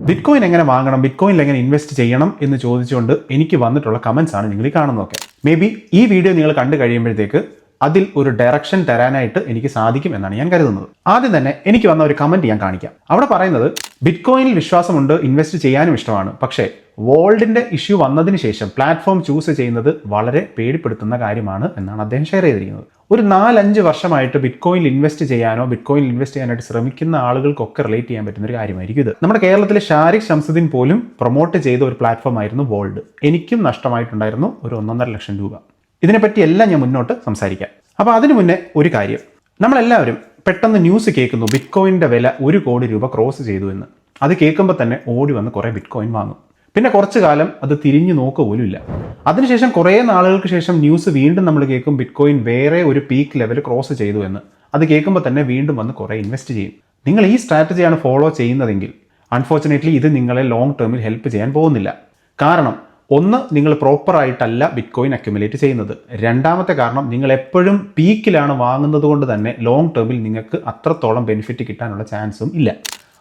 Bitcoin എങ്ങനെ വാങ്ങണം, ബിറ്റ്കോയിനിൽ എങ്ങനെ ഇൻവെസ്റ്റ് ചെയ്യണം എന്ന് ചോദിച്ചുകൊണ്ട് എനിക്ക് വന്നിട്ടുള്ള കമൻസ് ആണ് നിങ്ങൾ ഈ കാണുന്നതൊക്കെ. മേ ബി ഈ വീഡിയോ നിങ്ങൾ കണ്ടു കഴിയുമ്പോഴത്തേക്ക് അതിൽ ഒരു ഡയറക്ഷൻ തരാനായിട്ട് എനിക്ക് സാധിക്കും എന്നാണ് ഞാൻ കരുതുന്നത്. ആദ്യം തന്നെ എനിക്ക് വന്ന ഒരു കമന്റ് ഞാൻ കാണിക്കാം. അവിടെ പറയുന്നത് ബിറ്റ്കോയിനിൽ വിശ്വാസമുണ്ട്, ഇൻവെസ്റ്റ് ചെയ്യാനും ഇഷ്ടമാണ്, പക്ഷേ വോൾഡിന്റെ ഇഷ്യൂ വന്നതിന് ശേഷം പ്ലാറ്റ്ഫോം ചൂസ് ചെയ്യുന്നത് വളരെ പേടിപ്പെടുത്തുന്ന കാര്യമാണ് എന്നാണ് അദ്ദേഹം ഷെയർ ചെയ്തിരിക്കുന്നത്. ഒരു 4-5 വർഷമായിട്ട് ബിറ്റ്കോയിനിൽ ഇൻവെസ്റ്റ് ചെയ്യാനോ ബിറ്റ്കോയിനിൽ ഇൻവെസ്റ്റ് ചെയ്യാനായിട്ട് ശ്രമിക്കുന്ന ആളുകൾക്കൊക്കെ റിലേറ്റ് ചെയ്യാൻ പറ്റുന്ന ഒരു കാര്യമായിരിക്കും ഇത്. നമ്മുടെ കേരളത്തിലെ ഷാരിഖ് ഷംസുദ്ദീൻ പോലും പ്രൊമോട്ട് ചെയ്ത ഒരു പ്ലാറ്റ്ഫോം ആയിരുന്നു വോൾഡ്. എനിക്കും നഷ്ടമായിട്ടുണ്ടായിരുന്നു ഒരു 1.5 ലക്ഷം രൂപ. ഇതിനെപ്പറ്റി എല്ലാം ഞാൻ മുന്നോട്ട് സംസാരിക്കാം. അപ്പോൾ അതിനു മുന്നേ ഒരു കാര്യം, നമ്മളെല്ലാവരും പെട്ടെന്ന് ന്യൂസ് കേൾക്കുന്നു ബിറ്റ്കോയിൻ്റെ വില 1 കോടി രൂപ ക്രോസ് ചെയ്തു എന്ന്. അത് കേൾക്കുമ്പോൾ തന്നെ ഓടി വന്ന് കുറേ ബിറ്റ്കോയിൻ വാങ്ങും. പിന്നെ കുറച്ചു കാലം അത് തിരിഞ്ഞു നോക്കുക പോലും ഇല്ല. അതിനുശേഷം കുറേ നാളുകൾക്ക് ശേഷം ന്യൂസ് വീണ്ടും നമ്മൾ കേൾക്കും ബിറ്റ്കോയിൻ വേറെ ഒരു പീക്ക് ലെവൽ ക്രോസ് ചെയ്തു എന്ന്. അത് കേൾക്കുമ്പോൾ തന്നെ വീണ്ടും വന്ന് കുറേ ഇൻവെസ്റ്റ് ചെയ്യും. നിങ്ങൾ ഈ സ്ട്രാറ്റജിയാണ് ഫോളോ ചെയ്യുന്നതെങ്കിൽ അൺഫോർച്ചുനേറ്റ്ലി ഇത് നിങ്ങളെ ലോങ് ടേമിൽ ഹെൽപ്പ് ചെയ്യാൻ പോകുന്നില്ല. കാരണം ഒന്ന്, നിങ്ങൾ പ്രോപ്പറായിട്ടല്ല ബിറ്റ്കോയിൻ അക്യുമുലേറ്റ് ചെയ്യുന്നത്. രണ്ടാമത്തെ കാരണം, നിങ്ങൾ എപ്പോഴും പീക്കിലാണ് വാങ്ങുന്നത് കൊണ്ട് തന്നെ ലോങ് ടേമിൽ നിങ്ങൾക്ക് അത്രത്തോളം ബെനിഫിറ്റ് കിട്ടാനുള്ള ചാൻസും ഇല്ല.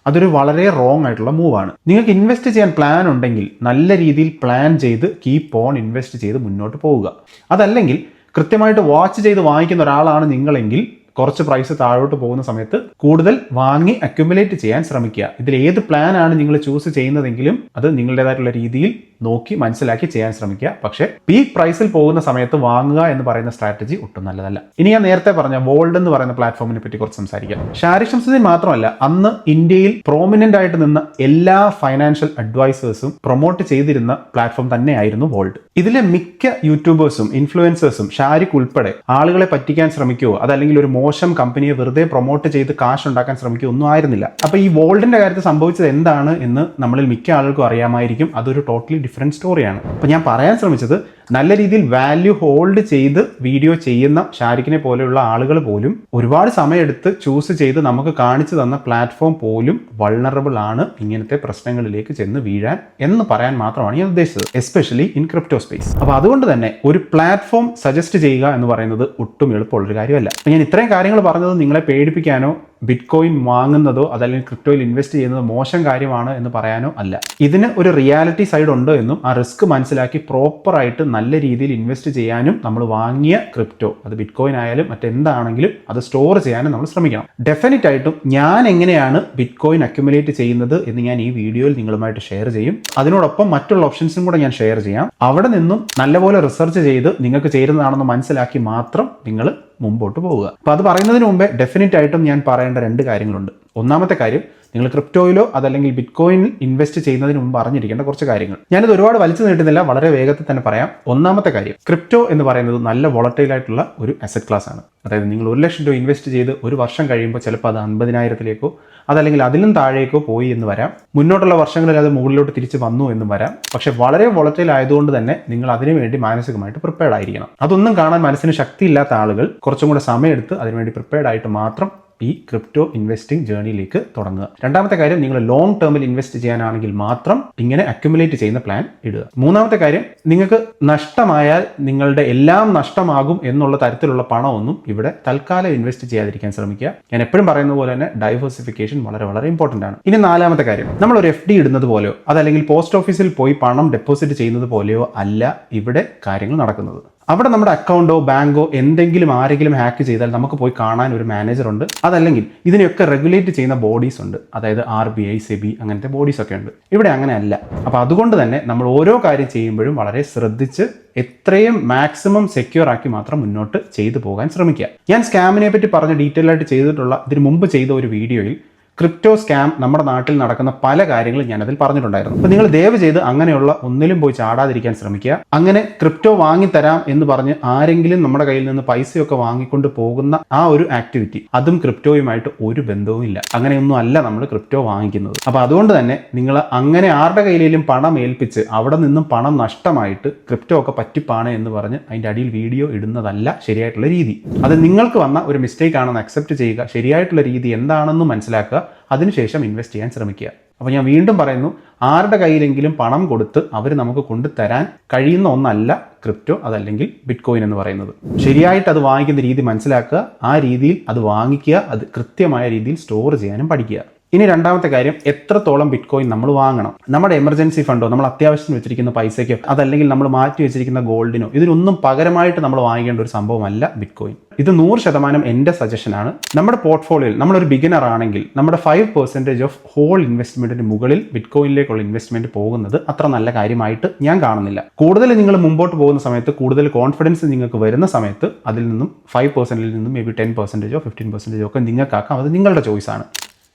അതൊരു വളരെ റോങ് ആയിട്ടുള്ള മൂവാണ്. നിങ്ങൾക്ക് ഇൻവെസ്റ്റ് ചെയ്യാൻ പ്ലാൻ ഉണ്ടെങ്കിൽ നല്ല രീതിയിൽ പ്ലാൻ ചെയ്ത് കീപ്പ് ഓൺ ഇൻവെസ്റ്റ് ചെയ്ത് മുന്നോട്ട് പോവുക. അതല്ലെങ്കിൽ കൃത്യമായിട്ട് വാച്ച് ചെയ്ത് വാങ്ങിക്കുന്ന ഒരാളാണ് നിങ്ങളെങ്കിൽ കുറച്ച് പ്രൈസ് താഴോട്ട് പോകുന്ന സമയത്ത് കൂടുതൽ വാങ്ങി അക്യുമുലേറ്റ് ചെയ്യാൻ ശ്രമിക്കുക. ഇതിൽ ഏത് പ്ലാനാണ് നിങ്ങൾ ചൂസ് ചെയ്യുന്നതെങ്കിലും അത് നിങ്ങളുടേതായിട്ടുള്ള രീതിയിൽ നോക്കി മനസ്സിലാക്കി ചെയ്യാൻ ശ്രമിക്കുക. പക്ഷേ പീക്ക് പ്രൈസിൽ പോകുന്ന സമയത്ത് വാങ്ങുക എന്ന് പറയുന്ന സ്ട്രാറ്റജി ഒട്ടും നല്ലതല്ല. ഇനി ഞാൻ നേരത്തെ പറഞ്ഞ വോൾഡ് എന്ന് പറയുന്ന പ്ലാറ്റ്ഫോമിനെ പറ്റി കുറച്ച് സംസാരിക്കാം. ഷാരിഖ് ഷംസുദ്ദീൻ മാത്രമല്ല, അന്ന് ഇന്ത്യയിൽ പ്രോമിനന്റ് ആയിട്ട് നിന്ന എല്ലാ ഫൈനാൻഷ്യൽ അഡ്വൈസേഴ്സും പ്രൊമോട്ട് ചെയ്തിരുന്ന പ്ലാറ്റ്ഫോം തന്നെയായിരുന്നു വോൾഡ്. ഇതിലെ മിക്ക യൂട്യൂബേഴ്സും ഇൻഫ്ലുവൻസേഴ്സും ഷാരിഖ് ഉൾപ്പെടെ ആളുകളെ പറ്റിക്കാൻ ശ്രമിക്കുകയോ അതല്ലെങ്കിൽ ഒരു മോശം കമ്പനിയെ വെറുതെ പ്രൊമോട്ട് ചെയ്ത് കാശ് ഉണ്ടാക്കാൻ ശ്രമിക്കുകയോ ഒന്നും ആയിരുന്നില്ല. അപ്പൊ ഈ വോൾഡിന്റെ കാര്യത്തിൽ സംഭവിച്ചത് എന്താണ് എന്ന് നമ്മളിൽ മിക്ക ആളുകൾക്കും അറിയാമായിരിക്കും. അതൊരു ടോട്ടലി ഡിഫറെന്റ് സ്റ്റോറിയാണ്. അപ്പൊ ഞാൻ പറയാൻ ശ്രമിച്ചത്, നല്ല രീതിയിൽ വാല്യൂ ഹോൾഡ് ചെയ്ത് വീഡിയോ ചെയ്യുന്ന ഷാരിഖിനെ പോലെയുള്ള ആളുകൾ പോലും ഒരുപാട് സമയമെടുത്ത് ചൂസ് ചെയ്ത് നമുക്ക് കാണിച്ചു തന്ന പ്ലാറ്റ്ഫോം പോലും വൾണറബിൾ ആണ് ഇങ്ങനത്തെ പ്രശ്നങ്ങളിലേക്ക് ചെന്ന് വീഴാൻ എന്ന് പറയാൻ മാത്രമാണ് ഞാൻ ഉദ്ദേശിച്ചത്, എസ്പെഷ്യലി ഇൻ ക്രിപ്റ്റോ സ്പേസ്. അപ്പോൾ അതുകൊണ്ട് തന്നെ ഒരു പ്ലാറ്റ്ഫോം സജസ്റ്റ് ചെയ്യുക എന്ന് പറയുന്നത് ഒട്ടും എളുപ്പമുള്ളൊരു കാര്യമല്ല. അപ്പോൾ ഞാൻ ഇത്രയും കാര്യങ്ങൾ പറഞ്ഞത് നിങ്ങളെ പേടിപ്പിക്കാനോ ബിറ്റ്കോയിൻ വാങ്ങുന്നതോ അതല്ലെങ്കിൽ ക്രിപ്റ്റോയിൽ ഇൻവെസ്റ്റ് ചെയ്യുന്നതോ മോശം കാര്യമാണ് എന്ന് പറയാനോ അല്ല. ഇതിന് ഒരു റിയാലിറ്റി സൈഡ് ഉണ്ട് എന്നും ആ റിസ്ക് മനസ്സിലാക്കി പ്രോപ്പറായിട്ട് നല്ല രീതിയിൽ ഇൻവെസ്റ്റ് ചെയ്യാനും നമ്മൾ വാങ്ങിയ ക്രിപ്റ്റോ, അത് ബിറ്റ്കോയിൻ ആയാലും മറ്റെന്താണെങ്കിലും അത് സ്റ്റോർ ചെയ്യാനും നമ്മൾ ശ്രമിക്കണം. ഡെഫിനറ്റ് ആയിട്ടും ഞാൻ എങ്ങനെയാണ് ബിറ്റ്കോയിൻ അക്യുമുലേറ്റ് ചെയ്യുന്നത് എന്ന് ഞാൻ ഈ വീഡിയോയിൽ നിങ്ങളുമായിട്ട് ഷെയർ ചെയ്യും. അതിനോടൊപ്പം മറ്റുള്ള ഓപ്ഷൻസും കൂടെ ഞാൻ ഷെയർ ചെയ്യാം. അവിടെ നിന്നും നല്ലപോലെ റിസർച്ച് ചെയ്ത് നിങ്ങൾക്ക് ചേരുന്നതാണെന്ന് മനസ്സിലാക്കി മാത്രം നിങ്ങൾ മുമ്പോട്ട് പോവുക. അപ്പോൾ അത് പറയുന്നതിന് മുമ്പേ ഡെഫിനറ്റ് ആയിട്ടും ഞാൻ പറയേണ്ട 2 കാര്യങ്ങളുണ്ട്. ഒന്നാമത്തെ കാര്യം, നിങ്ങൾ ക്രിപ്റ്റോയിലോ അതല്ലെങ്കിൽ ബിറ്റ്കോയിനിൽ ഇൻവെസ്റ്റ് ചെയ്യുന്നതിന് മുമ്പ് അറിഞ്ഞിരിക്കേണ്ട കുറച്ച് കാര്യങ്ങൾ. ഞാനിത് ഒരുപാട് വലിച്ചു നീട്ടുന്നില്ല, വളരെ വേഗത്തിൽ തന്നെ പറയാം. ഒന്നാമത്തെ കാര്യം, ക്രിപ്റ്റോ എന്ന് പറയുന്നത് നല്ല വോളറ്റൈൽ ആയിട്ടുള്ള ഒരു അസറ്റ് ക്ലാസ് ആണ്. അതായത് നിങ്ങൾ 1 ലക്ഷം രൂപ ഇൻവെസ്റ്റ് ചെയ്ത് ഒരു വർഷം കഴിയുമ്പോൾ ചിലപ്പോൾ അത് 50,000-ലേക്കോ അതല്ലെങ്കിൽ അതിലും താഴേക്കോ പോയി എന്ന് വരാം. മുന്നോട്ടുള്ള വർഷങ്ങളിൽ അത് മുകളിലോട്ട് തിരിച്ച് വന്നു എന്നും വരാം. പക്ഷെ വളരെ വോളറ്റൈൽ ആയതുകൊണ്ട് തന്നെ നിങ്ങൾ അതിനുവേണ്ടി മാനസികമായിട്ട് പ്രിപ്പയർഡ് ആയിരിക്കണം. അതൊന്നും കാണാൻ മനസ്സിന് ശക്തിയില്ലാത്ത ആളുകൾ കുറച്ചും കൂടെ സമയമെടുത്ത് അതിനുവേണ്ടി പ്രിപ്പയർഡ് ആയിട്ട് മാത്രം ഈ ക്രിപ്റ്റോ ഇൻവെസ്റ്റിംഗ് ജേർണിയിലേക്ക് തുടങ്ങുക. രണ്ടാമത്തെ കാര്യം, നിങ്ങൾ ലോങ് ടേമിൽ ഇൻവെസ്റ്റ് ചെയ്യാനാണെങ്കിൽ മാത്രം ഇങ്ങനെ അക്യുമുലേറ്റ് ചെയ്യുന്ന പ്ലാൻ ഇടുക. മൂന്നാമത്തെ കാര്യം, നിങ്ങൾക്ക് നഷ്ടമായാൽ നിങ്ങളുടെ എല്ലാം നഷ്ടമാകും എന്നുള്ള തരത്തിലുള്ള പണമൊന്നും ഇവിടെ തൽക്കാലം ഇൻവെസ്റ്റ് ചെയ്യാതിരിക്കാൻ ശ്രമിക്കുക. ഞാൻ എപ്പോഴും പറയുന്ന പോലെ തന്നെ ഡൈവേഴ്സിഫിക്കേഷൻ വളരെ വളരെ ഇമ്പോർട്ടൻ്റ് ആണ്. ഇനി നാലാമത്തെ കാര്യം, നമ്മൾ ഒരു FD ഇടുന്നത് പോലെയോ അതല്ലെങ്കിൽ പോസ്റ്റ് ഓഫീസിൽ പോയി പണം ഡെപ്പോസിറ്റ് ചെയ്യുന്നത് പോലെയോ അല്ല ഇവിടെ കാര്യങ്ങൾ നടക്കുന്നത്. അവിടെ നമ്മുടെ അക്കൗണ്ടോ ബാങ്കോ എന്തെങ്കിലും ആരെങ്കിലും ഹാക്ക് ചെയ്താൽ നമുക്ക് പോയി കാണാൻ ഒരു മാനേജർ ഉണ്ട്. അതല്ലെങ്കിൽ ഇതിനെയൊക്കെ റെഗുലേറ്റ് ചെയ്യുന്ന ബോഡീസ് ഉണ്ട്. അതായത് RBI, SEBI അങ്ങനത്തെ ബോഡീസ് ഒക്കെ ഉണ്ട്. ഇവിടെ അങ്ങനെ അല്ല. അപ്പോൾ അതുകൊണ്ട് തന്നെ നമ്മൾ ഓരോ കാര്യം ചെയ്യുമ്പോഴും വളരെ ശ്രദ്ധിച്ച് എത്രയും മാക്സിമം സെക്യൂർ ആക്കി മാത്രം മുന്നോട്ട് ചെയ്തു പോകാൻ ശ്രമിക്കുക. ഞാൻ സ്കാമിനെ പറ്റി പറഞ്ഞ് ഡീറ്റെയിൽ ആയിട്ട് ചെയ്തിട്ടുള്ള ഇതിന് മുമ്പ് ചെയ്ത ഒരു വീഡിയോയിൽ ക്രിപ്റ്റോ സ്കാം നമ്മുടെ നാട്ടിൽ നടക്കുന്ന പല കാര്യങ്ങളും ഞാനതിൽ പറഞ്ഞിട്ടുണ്ടായിരുന്നു. അപ്പോൾ നിങ്ങൾ ദയവ് ചെയ്ത് അങ്ങനെയുള്ള ഒന്നിലും പോയി ചാടാതിരിക്കാൻ ശ്രമിക്കുക. അങ്ങനെ ക്രിപ്റ്റോ വാങ്ങിത്തരാം എന്ന് പറഞ്ഞ് ആരെങ്കിലും നമ്മുടെ കയ്യിൽ നിന്ന് പൈസയൊക്കെ വാങ്ങിക്കൊണ്ട് പോകുന്ന ആ ഒരു ആക്ടിവിറ്റി, അതും ക്രിപ്റ്റോയുമായിട്ട് ഒരു ബന്ധവും ഇല്ല. അങ്ങനെയൊന്നും അല്ല നമ്മൾ ക്രിപ്റ്റോ വാങ്ങിക്കുന്നത്. അപ്പോൾ അതുകൊണ്ട് തന്നെ നിങ്ങൾ അങ്ങനെ ആരുടെ കയ്യിലും പണം ഏൽപ്പിച്ച് അവിടെ നിന്നും പണം നഷ്ടമായിട്ട് ക്രിപ്റ്റോ ഒക്കെ പറ്റിപ്പാണ് എന്ന് പറഞ്ഞ് അതിൻ്റെ അടിയിൽ വീഡിയോ ഇടുന്നതല്ല ശരിയായിട്ടുള്ള രീതി. അത് നിങ്ങൾക്ക് വന്ന ഒരു മിസ്റ്റേക്ക് ആണെന്ന് അക്സെപ്റ്റ് ചെയ്യുക. ശരിയായിട്ടുള്ള രീതി എന്താണെന്ന് മനസ്സിലാക്കുക. അതിനുശേഷം ഇൻവെസ്റ്റ് ചെയ്യാൻ ശ്രമിക്കുക. അപ്പോൾ ഞാൻ വീണ്ടും പറയുന്നു, ആരുടെ കയ്യിലെങ്കിലും പണം കൊടുത്ത് അവർ നമുക്ക് കൊണ്ടുതരാൻ കഴിയുന്ന ഒന്നല്ല ക്രിപ്റ്റോ അതല്ലെങ്കിൽ ബിറ്റ്കോയിൻ എന്ന് പറയുന്നത്. ശരിയായിട്ട് അത് വാങ്ങിക്കുന്ന രീതി മനസ്സിലാക്കുക, ആ രീതിയിൽ അത് വാങ്ങിക്കുക, അത് കൃത്യമായ രീതിയിൽ സ്റ്റോർ ചെയ്യാനും പഠിക്കുക. ഇനി രണ്ടാമത്തെ കാര്യം, എത്രത്തോളം ബിറ്റ് കോയിൻ നമ്മൾ വാങ്ങണം. നമ്മുടെ എമർജൻസി ഫണ്ടോ നമ്മൾ അത്യാവശ്യത്തിന് വെച്ചിരിക്കുന്ന പൈസയ്ക്കോ അതല്ലെങ്കിൽ നമ്മൾ മാറ്റി വെച്ചിരിക്കുന്ന ഗോൾഡിനോ ഇതിനൊന്നും പകരമായിട്ട് നമ്മൾ വാങ്ങിക്കേണ്ട ഒരു സംഭവമല്ല ബിറ്റ് കോയിൻ. ഇത് 100% എൻ്റെ സജഷനാണ്. നമ്മുടെ പോർട്ട്ഫോളിയോയിൽ നമ്മളൊരു ബിഗിനർ ആണെങ്കിൽ നമ്മുടെ 5% ഓഫ് ഹോൾ ഇൻവെസ്റ്റ്മെന്റിന് മുകളിൽ ബിറ്റ് കോയിനിലേക്കുള്ള ഇൻവെസ്റ്റ്മെന്റ് പോകുന്നത് അത്ര നല്ല കാര്യമായിട്ട് ഞാൻ കാണുന്നില്ല. കൂടുതൽ നിങ്ങൾ മുമ്പോട്ട് പോകുന്ന സമയത്ത്, കൂടുതൽ കോൺഫിഡൻസ് നിങ്ങൾക്ക് വരുന്ന സമയത്ത് അതിൽ നിന്നും 5%ൽ നിന്നും മേ ബി 10%ഓ 15%ഓ ഒക്കെ നിങ്ങൾക്കാക്കാം. അത് നിങ്ങളുടെ ചോയ്സാണ്.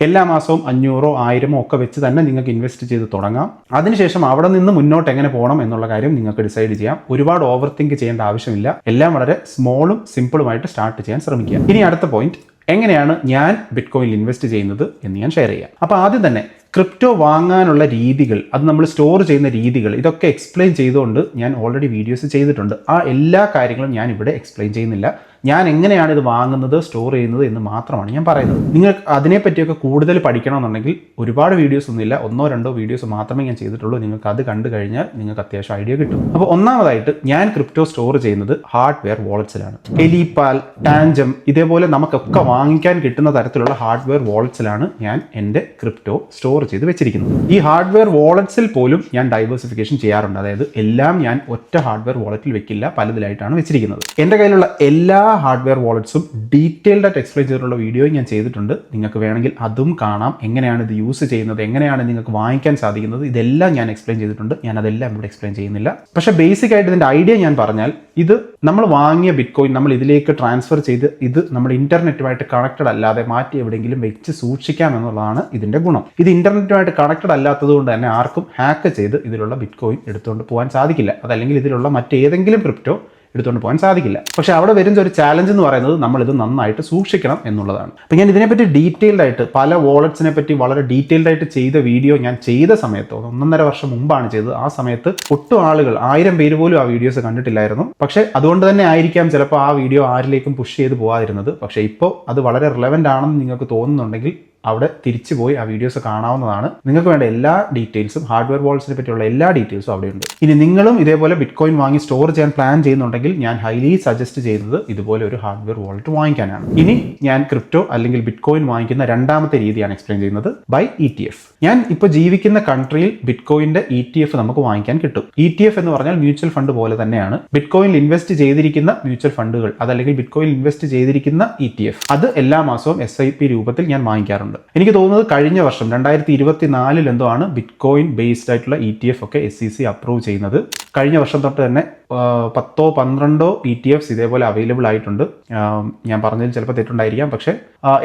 എല്ലാ മാസവും 500 1000 ഒക്കെ വെച്ച് തന്നെ നിങ്ങൾക്ക് ഇൻവെസ്റ്റ് ചെയ്ത് തുടങ്ങാം. അതിനുശേഷം അവിടെ നിന്ന് മുന്നോട്ട് എങ്ങനെ പോകണം എന്നുള്ള കാര്യം നിങ്ങൾക്ക് ഡിസൈഡ് ചെയ്യാം. ഒരുപാട് ഓവർ തിങ്ക് ചെയ്യേണ്ട ആവശ്യമില്ല. എല്ലാം വളരെ സ്മോളും സിമ്പിളുമായിട്ട് സ്റ്റാർട്ട് ചെയ്യാൻ ശ്രമിക്കുക. ഇനി അടുത്ത പോയിന്റ്, എങ്ങനെയാണ് ഞാൻ ബിറ്റ് കോയിനിൽ ഇൻവെസ്റ്റ് ചെയ്യുന്നത് എന്ന് ഞാൻ ഷെയർ ചെയ്യാം. അപ്പോൾ ആദ്യം തന്നെ ക്രിപ്റ്റോ വാങ്ങാനുള്ള രീതികൾ, അത് നമ്മൾ സ്റ്റോർ ചെയ്യുന്ന രീതികൾ, ഇതൊക്കെ എക്സ്പ്ലെയിൻ ചെയ്തുകൊണ്ട് ഞാൻ ഓൾറെഡി വീഡിയോസ് ചെയ്തിട്ടുണ്ട്. ആ എല്ലാ കാര്യങ്ങളും ഞാൻ ഇവിടെ എക്സ്പ്ലെയിൻ ചെയ്യുന്നില്ല. ഞാൻ എങ്ങനെയാണ് ഇത് വാങ്ങുന്നത്, സ്റ്റോർ ചെയ്യുന്നത് എന്ന് മാത്രമാണ് ഞാൻ പറയുന്നത്. നിങ്ങൾക്ക് അതിനെപ്പറ്റിയൊക്കെ കൂടുതൽ പഠിക്കണമെന്നുണ്ടെങ്കിൽ ഒരുപാട് വീഡിയോസ് ഒന്നുമില്ല, 1-2 വീഡിയോസ് മാത്രമേ ഞാൻ ചെയ്തിട്ടുള്ളൂ. നിങ്ങൾക്ക് അത് കണ്ടു കഴിഞ്ഞാൽ നിങ്ങൾക്ക് അത്യാവശ്യം ഐഡിയ കിട്ടും. അപ്പോൾ ഒന്നാമതായിട്ട് ഞാൻ ക്രിപ്റ്റോ സ്റ്റോർ ചെയ്യുന്നത് ഹാർഡ്വെയർ വാളറ്റ്സിലാണ്. എലിപാൽ, ടാൻജം ഇതേപോലെ നമുക്കൊക്കെ വാങ്ങിക്കാൻ കിട്ടുന്ന തരത്തിലുള്ള ഹാർഡ്വെയർ വാളറ്റ്സിലാണ് ഞാൻ എൻ്റെ ക്രിപ്റ്റോ സ്റ്റോർ ചെയ്ത് വെച്ചിരിക്കുന്നത്. ഈ ഹാർഡ്വെയർ വാളറ്റ്സിൽ പോലും ഞാൻ ഡൈവേഴ്സിഫിക്കേഷൻ ചെയ്യാറുണ്ട്. അതായത് എല്ലാം ഞാൻ ഒറ്റ ഹാർഡ്വെയർ വാളറ്റിൽ വെക്കില്ല, പലതിലായിട്ടാണ് വെച്ചിരിക്കുന്നത്. എൻ്റെ കയ്യിലുള്ള എല്ലാ ഹാർഡ്വെയർ വാളറ്റ്സും ഡീറ്റെയിൽഡ് ആയിട്ട് എക്സ്പ്ലെയിൻ ചെയ്തിട്ടുള്ള വീഡിയോ ഞാൻ ചെയ്തിട്ടുണ്ട്. നിങ്ങൾക്ക് വേണമെങ്കിൽ അതും കാണാം. എങ്ങനെയാണ് ഇത് യൂസ് ചെയ്യുന്നത്, എങ്ങനെയാണ് നിങ്ങൾക്ക് വാങ്ങിക്കാൻ സാധിക്കുന്നത്, ഇതെല്ലാം ഞാൻ എക്സ്പ്ലെയിൻ ചെയ്തിട്ടുണ്ട്. ഞാൻ അതെല്ലാം ഇവിടെ എക്സ്പ്ലെയിൻ ചെയ്യുന്നില്ല. പക്ഷേ ബേസിക് ആയിട്ട് ഇതിൻ്റെ ഐഡിയ ഞാൻ പറഞ്ഞാൽ, ഇത് നമ്മൾ വാങ്ങിയ ബിറ്റ് കോയിൻ നമ്മൾ ഇതിലേക്ക് ട്രാൻസ്ഫർ ചെയ്ത് ഇത് നമ്മുടെ ഇന്റർനെറ്റുമായിട്ട് കണക്റ്റഡ് അല്ലാതെ മാറ്റി എവിടെയെങ്കിലും വെച്ച് സൂക്ഷിക്കാം എന്നുള്ളതാണ് ഇതിൻ്റെ ഗുണം. ഇത് ഇന്റർനെറ്റുമായിട്ട് കണക്റ്റഡ് അല്ലാത്തത് കൊണ്ട് തന്നെ ആർക്കും ഹാക്ക് ചെയ്ത് ഇതിലുള്ള ബിറ്റ് കോയിൻ എടുത്തുകൊണ്ട് പോകാൻ സാധിക്കില്ല. അതല്ലെങ്കിൽ ഇതിലുള്ള മറ്റേതെങ്കിലും ക്രിപ്റ്റോ എടുത്തുകൊണ്ട് പോകാൻ സാധിക്കില്ല. പക്ഷേ അവിടെ വരുന്ന ഒരു ചാലഞ്ച് എന്ന് പറയുന്നത് നമ്മളിത് നന്നായിട്ട് സൂക്ഷിക്കണം എന്നുള്ളതാണ്. അപ്പോൾ ഞാൻ ഇതിനെപ്പറ്റി ഡീറ്റെയിൽഡ് ആയിട്ട് പല വാളറ്റ്സിനെ പറ്റി വളരെ ഡീറ്റെയിൽഡ് ആയിട്ട് ചെയ്ത വീഡിയോ ഞാൻ ചെയ്ത സമയത്ത് 1.5 വർഷം മുമ്പാണ് ചെയ്തത്. ആ സമയത്ത് ഒട്ടും ആളുകൾ 1000 പേര് പോലും ആ വീഡിയോസ് കണ്ടിട്ടില്ലായിരുന്നു. പക്ഷേ അതുകൊണ്ട് തന്നെ ആയിരിക്കാം ചിലപ്പോൾ ആ വീഡിയോ ആരിലേക്കും പുഷ് ചെയ്ത് പോകാതിരുന്നത്. പക്ഷേ ഇപ്പോൾ അത് വളരെ റിലവൻ്റ് ആണെന്ന് നിങ്ങൾക്ക് തോന്നുന്നുണ്ടെങ്കിൽ അവിടെ തിരിച്ചു പോയി ആ വീഡിയോസ് കാണാവുന്നതാണ്. നിങ്ങൾക്ക് വേണ്ട എല്ലാ ഡീറ്റെയിൽസും, ഹാർഡ്വെയർ വാളറ്റ്സിനെ പറ്റിയുള്ള എല്ലാ ഡീറ്റെയിൽസും അവിടെയുണ്ട്. ഇനി നിങ്ങളും ഇതേപോലെ ബിറ്റ് കോയിൻ വാങ്ങി സ്റ്റോർ ചെയ്യാൻ പ്ലാൻ ചെയ്യുന്നുണ്ടെങ്കിൽ ഞാൻ ഹൈലി സജസ്റ്റ് ചെയ്യുന്നത് ഇതുപോലെ ഒരു ഹാർഡ്വെയർ വാളറ്റ് വാങ്ങിക്കാനാണ്. ഇനി ഞാൻ ക്രിപ്റ്റോ അല്ലെങ്കിൽ ബിറ്റ് കോയിൻ വാങ്ങിക്കുന്ന രണ്ടാമത്തെ രീതിയാണ് എക്സ്പ്ലെയിൻ ചെയ്യുന്നത്, ബൈ ETF. ഞാൻ ഇപ്പോൾ ജീവിക്കുന്ന കൺട്രിയിൽ ബിറ്റ് കോയിന്റെ ETF നമുക്ക് വാങ്ങിക്കാൻ കിട്ടും. ETF എന്ന് പറഞ്ഞാൽ മ്യൂച്വൽ ഫണ്ട് പോലെ തന്നെയാണ്. ബിറ്റ് കോയിനിൽ ഇൻവെസ്റ്റ് ചെയ്തിരിക്കുന്ന മ്യൂച്വൽ ഫണ്ടുകൾ, അതല്ലെങ്കിൽ ബിറ്റ് കോയിനിൽ ഇൻവെസ്റ്റ് ചെയ്തിരിക്കുന്ന ETF, അത് എല്ലാ മാസവും SIP രൂപത്തിൽ ഞാൻ വാങ്ങിക്കാറുണ്ട്. എനിക്ക് തോന്നുന്നത് കഴിഞ്ഞ വർഷം 2024 എന്തോ ആണ് ബിറ്റ് കോയിൻ ബേസ്ഡ് ആയിട്ടുള്ള ETF ഒക്കെ SEC അപ്രൂവ് ചെയ്യുന്നത്. കഴിഞ്ഞ വർഷം തൊട്ട് തന്നെ 10-12 ETFs ഇതേപോലെ അവൈലബിൾ ആയിട്ടുണ്ട്. ഞാൻ പറഞ്ഞതിൽ ചിലപ്പോൾ തെറ്റുണ്ടായിരിക്കാം, പക്ഷേ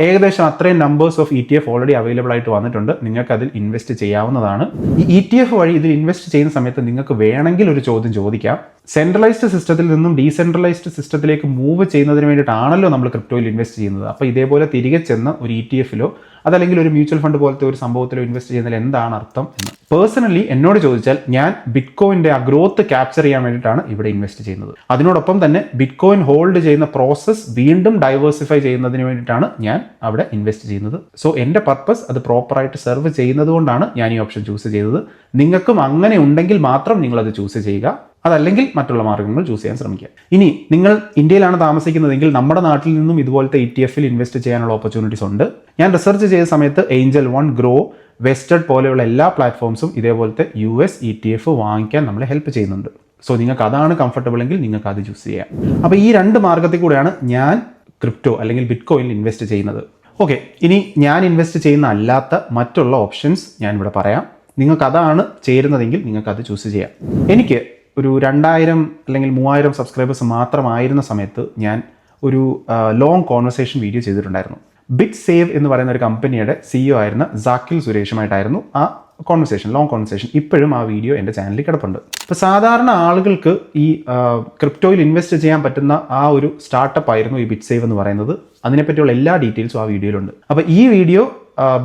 ഏകദേശം അത്രയും numbers of ETF already available ആയിട്ട് വന്നിട്ടുണ്ട്. നിങ്ങൾക്ക് അതിൽ ഇൻവെസ്റ്റ് ചെയ്യാവുന്നതാണ്. ഈ ETF വഴി ഇതിൽ ഇൻവെസ്റ്റ് ചെയ്യുന്ന സമയത്ത് നിങ്ങൾക്ക് വേണമെങ്കിൽ ഒരു ചോദ്യം ചോദിക്കാം. സെൻട്രലൈസ്ഡ് സിസ്റ്റത്തിൽ നിന്നും ഡീസെൻട്രലൈസ്ഡ് സിസ്റ്റത്തിലേക്ക് മൂവ് ചെയ്യുന്നതിന് വേണ്ടിയിട്ടാണല്ലോ നമ്മൾ ക്രിപ്റ്റോയിൽ ഇൻവെസ്റ്റ് ചെയ്യുന്നത്. അപ്പോൾ ഇതേപോലെ തിരികെ ചെന്ന് ഒരു ETF-ലോ അതല്ലെങ്കിൽ ഒരു മ്യൂച്വൽ ഫണ്ട് പോലത്തെ ഒരു സംഭവത്തിലോ ഇൻവെസ്റ്റ് ചെയ്യുന്നതിൽ എന്താണ് അർത്ഥം എന്ന് പേഴ്സണലി എന്നോട് ചോദിച്ചാൽ, ഞാൻ ബിറ്റ് കോയിൻ്റെ ആ ഗ്രോത്ത് ക്യാപ്ചർ ചെയ്യാൻ വേണ്ടിയിട്ടാണ് ഇവിടെ ഇൻവെസ്റ്റ് ചെയ്യുന്നത്. അതിനോടൊപ്പം തന്നെ ബിറ്റ് കോയിൻ ഹോൾഡ് ചെയ്യുന്ന പ്രോസസ്സ് വീണ്ടും ഡൈവേഴ്സിഫൈ ചെയ്യുന്നതിന് വേണ്ടിയിട്ടാണ് ഞാൻ അവിടെ ഇൻവെസ്റ്റ് ചെയ്യുന്നത്. സോ എൻ്റെ പർപ്പസ് അത് പ്രോപ്പറായിട്ട് സെർവ് ചെയ്യുന്നത് കൊണ്ടാണ് ഞാൻ ഈ ഓപ്ഷൻ ചൂസ് ചെയ്തത്. നിങ്ങൾക്കും അങ്ങനെ ഉണ്ടെങ്കിൽ മാത്രം നിങ്ങളത് ചൂസ് ചെയ്യുക. അതല്ലെങ്കിൽ മറ്റുള്ള മാർഗ്ഗങ്ങൾ ചൂസ് ചെയ്യാൻ ശ്രമിക്കുക. ഇനി നിങ്ങൾ ഇന്ത്യയിലാണ് താമസിക്കുന്നതെങ്കിൽ നമ്മുടെ നാട്ടിൽ നിന്നും ഇതുപോലത്തെ ETF-ൽ ഇൻവെസ്റ്റ് ചെയ്യാനുള്ള ഓപ്പർച്യൂണിറ്റീസ് ഉണ്ട്. ഞാൻ റിസർച്ച് ചെയ്ത സമയത്ത് Angel One, Grow, Vested പോലെയുള്ള എല്ലാ പ്ലാറ്റ്ഫോംസും ഇതേപോലത്തെ US ETF വാങ്ങിക്കാൻ നമ്മളെ ഹെൽപ്പ് ചെയ്യുന്നുണ്ട്. സോ നിങ്ങൾക്ക് അതാണ് കംഫർട്ടബിൾ എങ്കിൽ നിങ്ങൾക്ക് അത് ചൂസ് ചെയ്യാം. അപ്പോൾ ഈ 2 മാർഗ്ഗത്തിൽ കൂടെയാണ് ഞാൻ ക്രിപ്റ്റോ അല്ലെങ്കിൽ ബിറ്റ് കോയിനിൽ ഇൻവെസ്റ്റ് ചെയ്യുന്നത്. ഓക്കെ, ഇനി ഞാൻ ഇൻവെസ്റ്റ് ചെയ്യുന്ന അല്ലാത്ത മറ്റുള്ള ഓപ്ഷൻസ് ഞാൻ ഇവിടെ പറയാം. നിങ്ങൾക്ക് അതാണ് ചേരുന്നതെങ്കിൽ നിങ്ങൾക്ക് അത് ചൂസ് ചെയ്യാം. എനിക്ക് ഒരു 2000 അല്ലെങ്കിൽ 3000 സബ്സ്ക്രൈബേഴ്സ് മാത്രമായിരുന്ന സമയത്ത് ഞാൻ ഒരു ലോങ് കോൺവെർസേഷൻ വീഡിയോ ചെയ്തിട്ടുണ്ടായിരുന്നു. ബിറ്റ് സേവ് എന്ന് പറയുന്ന ഒരു കമ്പനിയുടെ CEO ആയിരുന്ന സാക്കിൽ സുരേഷുമായിട്ടായിരുന്നു ആ ലോങ് കോൺവെർസേഷൻ. ഇപ്പോഴും ആ വീഡിയോ എൻ്റെ ചാനലിൽ കിടപ്പുണ്ട്. ഇപ്പോൾ സാധാരണ ആളുകൾക്ക് ഈ ക്രിപ്റ്റോയിൽ ഇൻവെസ്റ്റ് ചെയ്യാൻ പറ്റുന്ന ആ ഒരു സ്റ്റാർട്ടപ്പ് ആയിരുന്നു ഈ ബിറ്റ് സേവ് എന്ന് പറയുന്നത്. അതിനെപ്പറ്റിയുള്ള എല്ലാ ഡീറ്റെയിൽസും ആ വീഡിയോയിലുണ്ട്. അപ്പോൾ ഈ video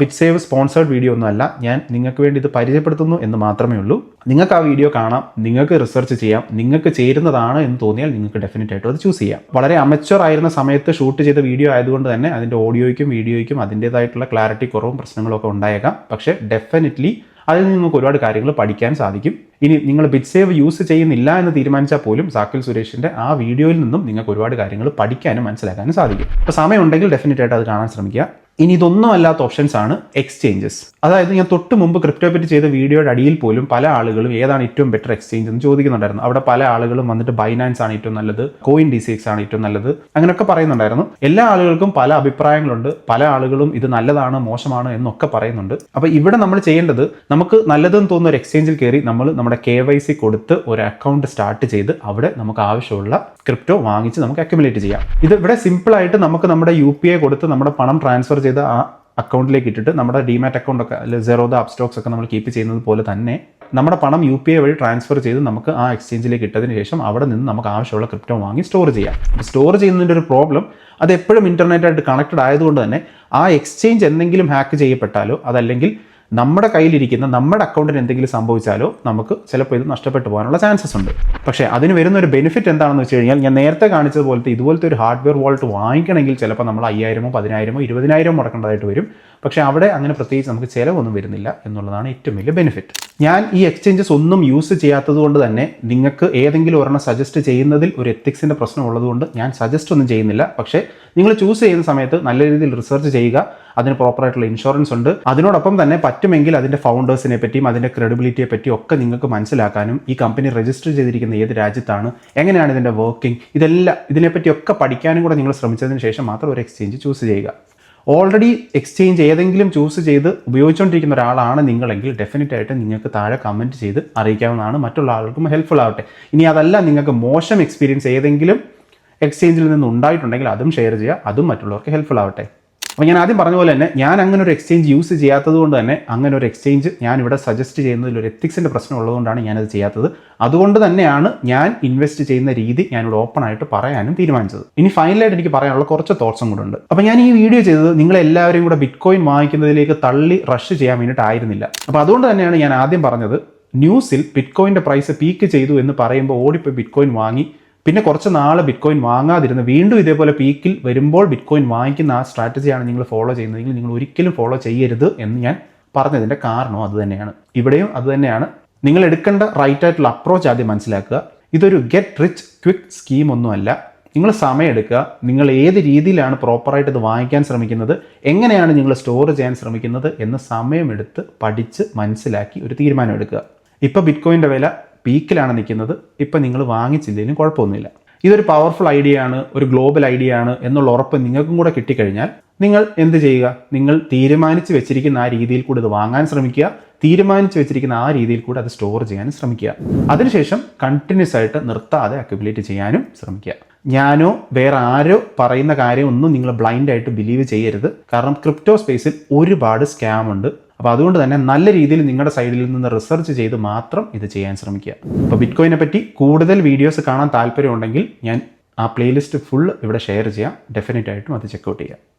bit save sponsored video ഒന്നുമല്ല, ഞാൻ നിങ്ങൾക്ക് വേണ്ടി ഇത് പരിചയപ്പെടുത്തുന്നു എന്ന് മാത്രമേ ഉള്ളൂ. നിങ്ങൾക്ക് ആ വീഡിയോ കാണാം, നിങ്ങൾക്ക് റിസർച്ച് ചെയ്യാം, നിങ്ങൾക്ക് ചേരുന്നതാണ് എന്ന് തോന്നിയാൽ നിങ്ങൾക്ക് ഡെഫിനറ്റ് ആയിട്ടും അത് ചൂസ് ചെയ്യാം. വളരെ അമച്വർ ആയിരുന്ന സമയത്ത് ഷൂട്ട് ചെയ്ത വീഡിയോ ആയതുകൊണ്ട് തന്നെ അതിൻ്റെ ഓഡിയോയ്ക്കും വീഡിയോയ്ക്കും അതിൻ്റേതായിട്ടുള്ള ക്ലാരിറ്റി കുറവും പ്രശ്നങ്ങളൊക്കെ ഉണ്ടായേക്കാം. പക്ഷേ ഡെഫിനറ്റ്ലി അതിൽ നിന്ന് നിങ്ങൾക്ക് ഒരുപാട് കാര്യങ്ങൾ പഠിക്കാൻ സാധിക്കും. ഇനി നിങ്ങൾ ബിറ്റ് സേവ് യൂസ് ചെയ്യുന്നില്ല എന്ന് തീരുമാനിച്ചാൽ പോലും സാക്കിൽ സുരേഷിൻ്റെ ആ വീഡിയോയിൽ നിന്നും നിങ്ങൾക്ക് ഒരുപാട് കാര്യങ്ങൾ പഠിക്കാനും മനസ്സിലാക്കാനും സാധിക്കും. അപ്പോൾ സമയമുണ്ടെങ്കിൽ ഡെഫിനറ്റ് ആയിട്ട് അത് കാണാൻ ശ്രമിക്കുക. ഇനി ഇതൊന്നും അല്ലാത്ത ഓപ്ഷൻസ് ആണ് എക്സ്ചേഞ്ചസ്. അതായത് ഞാൻ തൊട്ട് മുമ്പ് ക്രിപ്റ്റോയെ പറ്റി ചെയ്ത വീഡിയോയുടെ അടിയിൽ പോലും പല ആളുകളും ഏതാണ് ഏറ്റവും ബെറ്റർ എക്സ്ചേഞ്ച് എന്ന് ചോദിക്കുന്നുണ്ടായിരുന്നു. അവിടെ പല ആളുകളും വന്നിട്ട് ബൈനാൻസ് ആണ് ഏറ്റവും നല്ലത്, കോയിൻ DCX ആണ് ഏറ്റവും നല്ലത്, അങ്ങനെയൊക്കെ പറയുന്നുണ്ടായിരുന്നു. എല്ലാ ആളുകൾക്കും പല അഭിപ്രായങ്ങളുണ്ട്. പല ആളുകളും ഇത് നല്ലതാണ് മോശമാണ് എന്നൊക്കെ പറയുന്നുണ്ട്. അപ്പോൾ ഇവിടെ നമ്മൾ ചെയ്യേണ്ടത്, നമുക്ക് നല്ലതെന്ന് തോന്നുന്ന ഒരു എക്സ്ചേഞ്ചിൽ കയറി നമ്മൾ നമ്മുടെ KYC കൊടുത്ത് ഒരു അക്കൗണ്ട് സ്റ്റാർട്ട് ചെയ്ത് അവിടെ നമുക്ക് ആവശ്യമുള്ള ക്രിപ്റ്റോ വാങ്ങിച്ച് നമുക്ക് അക്യുമുലേറ്റ് ചെയ്യാം. ഇത് ഇവിടെ സിമ്പിളായിട്ട് നമുക്ക് നമ്മുടെ UPI കൊടുത്ത് നമ്മുടെ പണം ട്രാൻസ്ഫർ ചെയ്ത് ആ അക്കൗണ്ടിലേക്ക് ഇട്ടിട്ട് നമ്മുടെ ഡിമാറ്റ് അക്കൗണ്ട് ഒക്കെ അല്ലെങ്കിൽ Zerodha, Upstox ഒക്കെ നമ്മൾ കീപ്പ് ചെയ്യുന്നത് പോലെ തന്നെ നമ്മുടെ പണം UPI വഴി ട്രാൻസ്ഫർ ചെയ്ത് നമുക്ക് ആ എക്സ്ചേഞ്ചിലേക്ക് ഇട്ടതിന് ശേഷം അവിടെ നിന്ന് നമുക്ക് ആവശ്യമുള്ള ക്രിപ്റ്റോ വാങ്ങി സ്റ്റോർ ചെയ്യാം. സ്റ്റോർ ചെയ്യുന്നതിൻ്റെ ഒരു പ്രോബ്ലം, അത് എപ്പോഴും ഇൻ്റർനെറ്റായിട്ട് കണക്റ്റഡ് ആയതുകൊണ്ട് തന്നെ ആ എക്സ്ചേഞ്ച് എന്തെങ്കിലും ഹാക്ക് ചെയ്യപ്പെട്ടാലോ അതല്ലെങ്കിൽ നമ്മുടെ കയ്യിലിരിക്കുന്ന നമ്മുടെ അക്കൗണ്ടിന് എന്തെങ്കിലും സംഭവിച്ചാലോ നമുക്ക് ചിലപ്പോൾ ഇത് നഷ്ടപ്പെട്ടു പോകാനുള്ള ചാൻസസ് ഉണ്ട്. പക്ഷേ അതിന് വരുന്ന ഒരു ബെനിഫിറ്റ് എന്താണെന്ന് വെച്ച് കഴിഞ്ഞാൽ, ഞാൻ നേരത്തെ കാണിച്ചതുപോലത്തെ ഇതുപോലത്തെ ഒരു ഹാർഡ്വെയർ വാൾട്ട് വാങ്ങിക്കണമെങ്കിൽ ചിലപ്പോൾ നമ്മൾ 5000, 10,000, 20,000 മുടക്കേണ്ടതായിട്ട് വരും. പക്ഷേ അവിടെ അങ്ങനെ പ്രത്യേകിച്ച് നമുക്ക് ചിലവൊന്നും വരുന്നില്ല എന്നുള്ളതാണ് ഏറ്റവും വലിയ ബെനിഫിറ്റ്. ഞാൻ ഈ എക്സ്ചേഞ്ചസ് ഒന്നും യൂസ് ചെയ്യാത്തത് കൊണ്ട് തന്നെ നിങ്ങൾക്ക് ഏതെങ്കിലും ഒരെണ്ണം സജസ്റ്റ് ചെയ്യുന്നതിൽ ഒരു എത്തിക്സിൻ്റെ പ്രശ്നം ഉള്ളതുകൊണ്ട് ഞാൻ സജസ്റ്റ് ഒന്നും ചെയ്യുന്നില്ല. പക്ഷേ നിങ്ങൾ ചൂസ് ചെയ്യുന്ന സമയത്ത് നല്ല രീതിയിൽ റിസർച്ച് ചെയ്യുക. അതിന് പ്രോപ്പറായിട്ടുള്ള ഇൻഷുറൻസ് ഉണ്ട്. അതിനോടൊപ്പം തന്നെ പറ്റുമെങ്കിൽ അതിൻ്റെ ഫൗണ്ടേഴ്സിനെ പറ്റിയും അതിൻ്റെ ക്രെഡിബിലിറ്റിയെ പറ്റിയും ഒക്കെ നിങ്ങൾക്ക് മനസ്സിലാക്കാനും, ഈ കമ്പനി രജിസ്റ്റർ ചെയ്തിരിക്കുന്ന ഏത് രാജ്യത്താണ്, എങ്ങനെയാണ് ഇതിൻ്റെ വർക്കിംഗ്, ഇതിനെപ്പറ്റിയൊക്കെ പഠിക്കാനും കൂടെ നിങ്ങൾ ശ്രമിച്ചതിന് ശേഷം മാത്രം ഒരു എക്സ്ചേഞ്ച് ചൂസ് ചെയ്യുക. ഓൾറെഡി എക്സ്ചേഞ്ച് ഏതെങ്കിലും ചൂസ് ചെയ്ത് ഉപയോഗിച്ചുകൊണ്ടിരിക്കുന്ന ഒരാളാണ് നിങ്ങളെങ്കിൽ ഡെഫിനറ്റ് ആയിട്ട് നിങ്ങൾക്ക് താഴെ കമൻറ്റ് ചെയ്ത് അറിയിക്കാവുന്നതാണ്. മറ്റുള്ള ആൾക്കും ഹെൽപ്ഫുൾ ആവട്ടെ. ഇനി അതല്ല, നിങ്ങൾക്ക് മോശം എക്സ്പീരിയൻസ് ഏതെങ്കിലും എക്സ്ചേഞ്ചിൽ നിന്ന് ഉണ്ടായിട്ടുണ്ടെങ്കിൽ അതും ഷെയർ ചെയ്യുക, അതും മറ്റുള്ളവർക്ക് ഹെൽപ്ഫുൾ ആവട്ടെ. അപ്പോൾ ഞാൻ ആദ്യം പറഞ്ഞ പോലെ തന്നെ ഞാൻ അങ്ങനെ ഒരു എക്സ്ചേഞ്ച് യൂസ് ചെയ്യാത്തത് കൊണ്ട് തന്നെ അങ്ങനെ ഒരു എക്സ്ചേഞ്ച് ഞാനിവിടെ സജസ്റ്റ് ചെയ്യുന്നതിൽ ഒരു എത്തിക്സിൻ്റെ പ്രശ്നം ഉള്ളതുകൊണ്ടാണ് ഞാനത് ചെയ്യാത്തത്. അതുകൊണ്ട് തന്നെയാണ് ഞാൻ ഇൻവെസ്റ്റ് ചെയ്യുന്ന രീതി ഞാനിവിടെ ഓപ്പൺ ആയിട്ട് പറയാനും തീരുമാനിച്ചത്. ഇനി ഫൈനലായിട്ട് എനിക്ക് പറയാനുള്ള കുറച്ച് തോട്ട്സും കൂടെ ഉണ്ട്. അപ്പോൾ ഞാൻ ഈ വീഡിയോ ചെയ്തത് നിങ്ങളെല്ലാവരെയും കൂടെ ബിറ്റ്കോയിൻ വാങ്ങിക്കുന്നതിലേക്ക് തള്ളി റഷ് ചെയ്യാൻ വേണ്ടിയിട്ടായിരുന്നില്ല. അപ്പോൾ അതുകൊണ്ട് തന്നെയാണ് ഞാൻ ആദ്യം പറഞ്ഞത്, ന്യൂസിൽ ബിറ്റ്കോയിൻ്റെ പ്രൈസ് പീക്ക് ചെയ്തു എന്ന് പറയുമ്പോൾ ഓടിപ്പോയി ബിറ്റ്കോയിൻ വാങ്ങി പിന്നെ കുറച്ച് നാൾ ബിറ്റ്കോയിൻ വാങ്ങാതിരുന്ന് വീണ്ടും ഇതേപോലെ പീക്കിൽ വരുമ്പോൾ ബിറ്റ്കോയിൻ വാങ്ങിക്കുന്ന ആ സ്ട്രാറ്റജിയാണ് നിങ്ങൾ ഫോളോ ചെയ്യുന്നതെങ്കിൽ നിങ്ങൾ ഒരിക്കലും ഫോളോ ചെയ്യരുത് എന്ന് ഞാൻ പറഞ്ഞതിൻ്റെ കാരണവും അതുതന്നെയാണ്. ഇവിടെയും അതുതന്നെയാണ്. നിങ്ങൾ എടുക്കേണ്ട റൈറ്റ് ആയിട്ടുള്ള അപ്രോച്ച് ആദ്യം മനസ്സിലാക്കുക. ഇതൊരു ഗെറ്റ് റിച്ച് ക്വിക്ക് സ്കീം ഒന്നുമല്ല. നിങ്ങൾ സമയമെടുക്കുക. നിങ്ങൾ ഏത് രീതിയിലാണ് പ്രോപ്പറായിട്ട് ഇത് വാങ്ങിക്കാൻ ശ്രമിക്കുന്നത്, എങ്ങനെയാണ് നിങ്ങൾ സ്റ്റോർ ചെയ്യാൻ ശ്രമിക്കുന്നത് എന്ന് സമയമെടുത്ത് പഠിച്ച് മനസ്സിലാക്കി ഒരു തീരുമാനം എടുക്കുക. ഇപ്പോൾ ബിറ്റ്കോയിൻ്റെ വില പീക്കിലാണ് നിൽക്കുന്നത്. ഇപ്പം നിങ്ങൾ വാങ്ങിച്ചില്ലെങ്കിലും കുഴപ്പമൊന്നുമില്ല. ഇതൊരു പവർഫുൾ ഐഡിയ ആണ്, ഒരു ഗ്ലോബൽ ഐഡിയ ആണ് എന്നുള്ള ഉറപ്പ് നിങ്ങൾക്കും കൂടെ കിട്ടിക്കഴിഞ്ഞാൽ നിങ്ങൾ എന്ത് ചെയ്യുക? നിങ്ങൾ തീരുമാനിച്ച് വെച്ചിരിക്കുന്ന ആ രീതിയിൽ കൂടെ ഇത് വാങ്ങാൻ ശ്രമിക്കുക. തീരുമാനിച്ച് വെച്ചിരിക്കുന്ന ആ രീതിയിൽ കൂടെ അത് സ്റ്റോർ ചെയ്യാനും ശ്രമിക്കുക. അതിനുശേഷം കണ്ടിന്യൂസ് ആയിട്ട് നിർത്താതെ അക്യുമുലേറ്റ് ചെയ്യാനും ശ്രമിക്കുക. ഞാനോ വേറെ ആരോ പറയുന്ന കാര്യമൊന്നും നിങ്ങൾ ബ്ലൈൻഡായിട്ട് ബിലീവ് ചെയ്യരുത്. കാരണം ക്രിപ്റ്റോ സ്പേസിൽ ഒരുപാട് സ്കാം ഉണ്ട്. അപ്പോൾ അതുകൊണ്ട് തന്നെ നല്ല രീതിയിൽ നിങ്ങളുടെ സൈഡിൽ നിന്ന് റിസർച്ച് ചെയ്ത് മാത്രം ഇത് ചെയ്യാൻ ശ്രമിക്കുക. അപ്പോൾ ബിറ്റ്കോയിനെ പറ്റി കൂടുതൽ വീഡിയോസ് കാണാൻ താല്പര്യമുണ്ടെങ്കിൽ ഞാൻ ആ പ്ലേലിസ്റ്റ് ഫുൾ ഇവിടെ ഷെയർ ചെയ്യാം. ഡെഫിനറ്റ് ആയിട്ടും അത് ചെക്കൗട്ട് ചെയ്യാം.